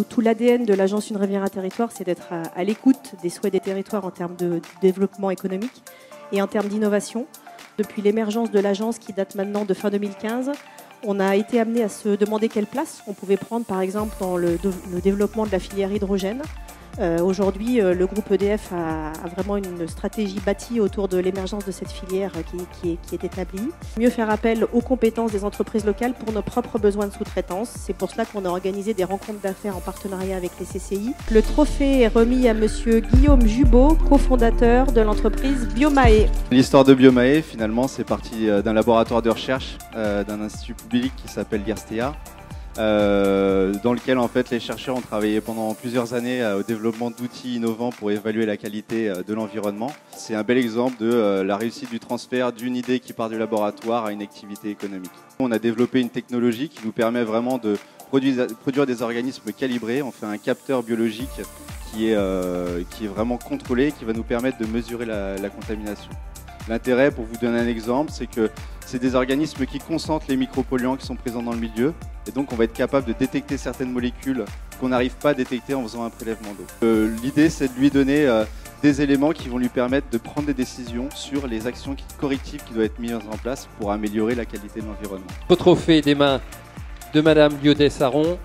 tout l'ADN de l'agence Une Rivière, un territoire, c'est d'être à l'écoute des souhaits des territoires en termes de développement économique et en termes d'innovation. Depuis l'émergence de l'agence qui date maintenant de fin 2015, on a été amené à se demander quelle place on pouvait prendre, par exemple, dans le développement de la filière hydrogène. Aujourd'hui, le groupe EDF a vraiment une stratégie bâtie autour de l'émergence de cette filière qui est établie. Mieux faire appel aux compétences des entreprises locales pour nos propres besoins de sous-traitance. C'est pour cela qu'on a organisé des rencontres d'affaires en partenariat avec les CCI. Le trophée est remis à monsieur Guillaume Jubot, cofondateur de l'entreprise Biomae. L'histoire de Biomae, finalement, c'est parti d'un laboratoire de recherche d'un institut public qui s'appelle l'IRSTEA. Dans lequel en fait les chercheurs ont travaillé pendant plusieurs années au développement d'outils innovants pour évaluer la qualité de l'environnement. C'est un bel exemple de la réussite du transfert d'une idée qui part du laboratoire à une activité économique. On a développé une technologie qui nous permet vraiment de produire des organismes calibrés. On fait un capteur biologique qui est vraiment contrôlé, qui va nous permettre de mesurer la contamination. L'intérêt, pour vous donner un exemple, c'est que c'est des organismes qui concentrent les micropolluants qui sont présents dans le milieu. Et donc, on va être capable de détecter certaines molécules qu'on n'arrive pas à détecter en faisant un prélèvement d'eau. L'idée, c'est de lui donner des éléments qui vont lui permettre de prendre des décisions sur les actions correctives qui doivent être mises en place pour améliorer la qualité de l'environnement. Au trophée des mains de Madame Liaudet-Saron.